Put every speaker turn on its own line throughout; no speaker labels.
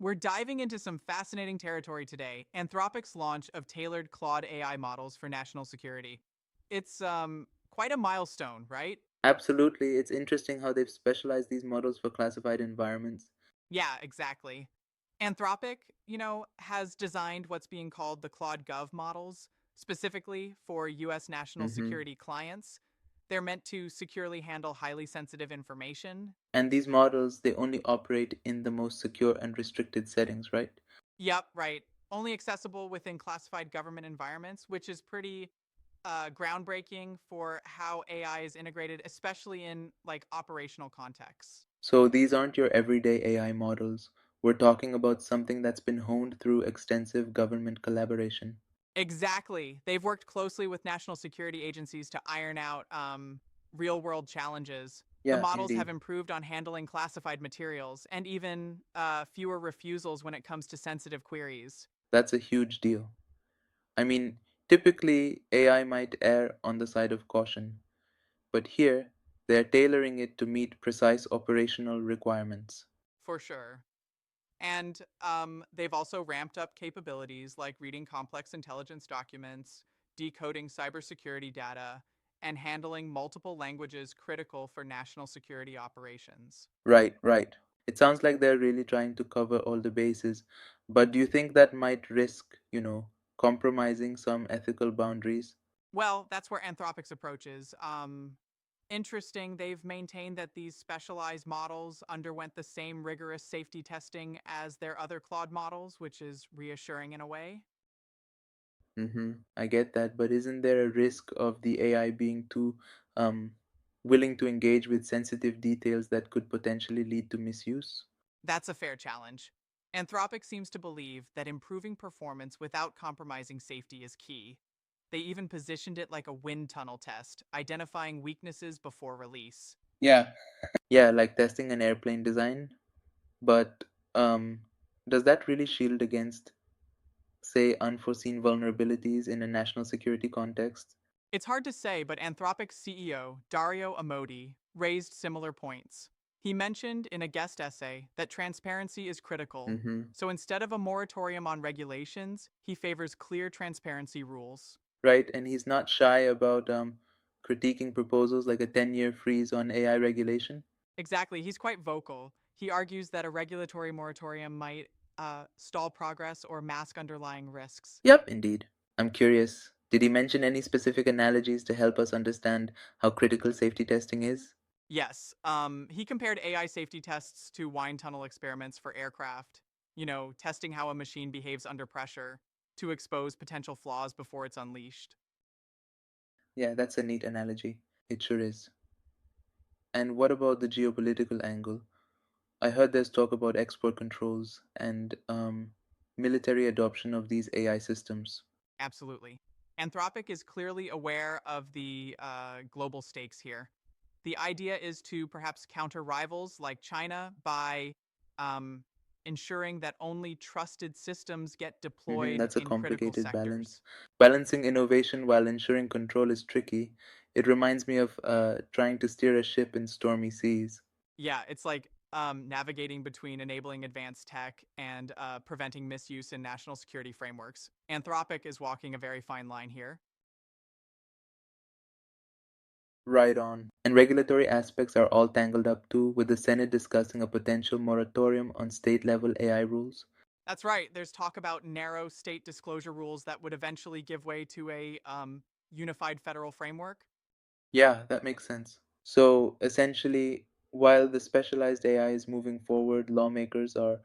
We're diving into some fascinating territory today. Anthropic's launch of tailored Claude AI models for national security. It's quite a milestone, right?
Absolutely. It's interesting how they've specialized these models for classified environments.
Yeah, exactly. Anthropic, has designed what's being called the Claude Gov models, specifically for US national
hmm
security clients. They're meant to securely handle highly sensitive information.
And these models, they only operate in the most secure and restricted settings, right?
Yep, right. Only accessible within classified government environments, which is pretty groundbreaking for how AI is integrated, especially in like operational contexts.
So these aren't your everyday AI models. We're talking about something that's been honed through extensive government collaboration.
Exactly. They've worked closely with national security agencies to iron out real world challenges. The
Yeah,
models have
indeed.
improved on handling classified materials and even fewer refusals when it comes to sensitive queries.
That's a huge deal. I mean, typically AI might err on the side of caution, but here they're tailoring it to meet precise operational requirements.
For sure. And they've also ramped up capabilities like reading complex intelligence documents, decoding cybersecurity data, and handling multiple languages critical for national security operations.
Right, right. It sounds like they're really trying to cover all the bases, but do you think that might risk, compromising some ethical boundaries?
Well, that's where Anthropic's approach is. Interesting, they've maintained that these specialized models underwent the same rigorous safety testing as their other Claude models, which is reassuring in a way.
I get that, but isn't there a risk of the AI being too um, willing to engage with sensitive details that could potentially lead to misuse?
That's a fair challenge. Anthropic seems to believe that improving performance without compromising safety is key. They even positioned it like a wind tunnel test, identifying weaknesses before release.
Yeah. Yeah, like testing an airplane design, but um, does that really shield against, say, unforeseen vulnerabilities in a national security context?
It's hard to say, but Anthropic's CEO, Dario Amodi, raised similar points. He mentioned in a guest essay that transparency is critical,
Mm-hmm.
so instead of a moratorium on regulations, he favors clear transparency rules.
Right, and he's not shy about critiquing proposals like a 10-year freeze on AI regulation.
Exactly, he's quite vocal. He argues that a regulatory moratorium might stall progress or mask underlying risks.
Yep, indeed. I'm curious. Did he mention any specific analogies to help us understand how critical safety testing is?
Yes, he compared AI safety tests to wind tunnel experiments for aircraft, testing how a machine behaves under pressure to expose potential flaws before it's unleashed.
Yeah, that's a neat analogy. It sure is. And what about the geopolitical angle? I heard there's talk about export controls and military adoption of these AI systems.
Absolutely. Anthropic is clearly aware of the global stakes here. The idea is to perhaps counter rivals like China by um, ensuring that only trusted systems get deployed
That's a
in critical
complicated balance.
sectors.
Balancing innovation while ensuring control is tricky. It reminds me of trying to steer a ship in stormy seas.
Yeah, it's like navigating between enabling advanced tech and preventing misuse in national security frameworks. Anthropic is walking a very fine line here.
Right on. And regulatory aspects are all tangled up too, with the Senate discussing a potential moratorium on state level AI rules.
That's right. There's talk about narrow state disclosure rules that would eventually give way to a unified federal framework.
Yeah, that makes sense. So essentially, while the specialized AI is moving forward, lawmakers are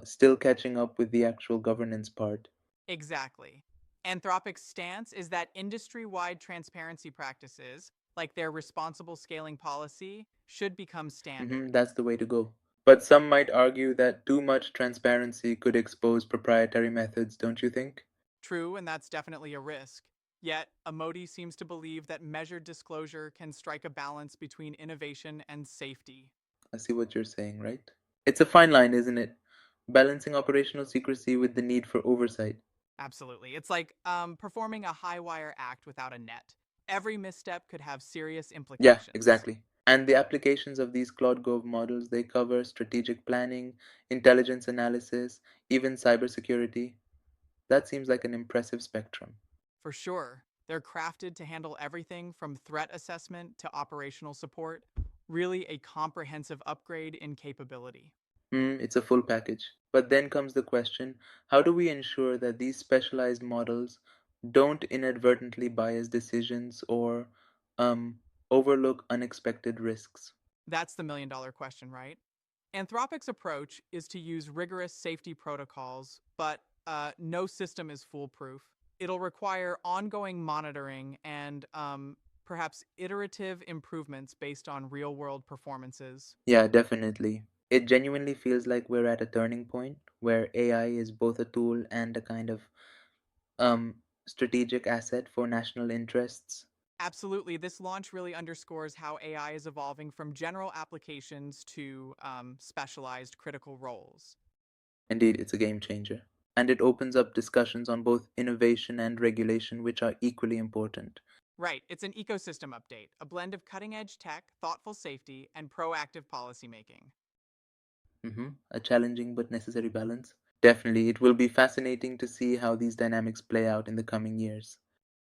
still catching up with the actual governance part.
Exactly. Anthropic's stance is that industry wide transparency practices, like their responsible scaling policy, should become standard.
That's the way to go. But some might argue that too much transparency could expose proprietary methods, don't you think?
True, and that's definitely a risk. Yet, Amodi seems to believe that measured disclosure can strike a balance between innovation and safety.
I see what you're saying, right? It's a fine line, isn't it? Balancing operational secrecy with the need for oversight.
Absolutely. It's like performing a high wire act without a net. Every misstep could have serious
Yeah,
implications.
exactly. And the applications of these Claude Gov models, they cover strategic planning, intelligence analysis, even cybersecurity. That seems like an impressive spectrum.
For sure, they're crafted to handle everything from threat assessment to operational support, really a comprehensive upgrade in capability.
It's a full package. But then comes the question, how do we ensure that these specialized models don't inadvertently bias decisions or overlook unexpected risks?
That's the million-dollar question, right? Anthropic's approach is to use rigorous safety protocols, but no system is foolproof. It'll require ongoing monitoring and perhaps iterative improvements based on real world performances.
Yeah, definitely. It genuinely feels like we're at a turning point where AI is both a tool and a kind of strategic asset for national interests.
Absolutely. This launch really underscores how AI is evolving from general applications to specialized critical roles.
Indeed, it's a game changer. And it opens up discussions on both innovation and regulation, which are equally important.
Right. It's an ecosystem update, a blend of cutting edge tech, thoughtful safety, and proactive policymaking.
A challenging but necessary balance. Definitely, it will be fascinating to see how these dynamics play out in the coming years.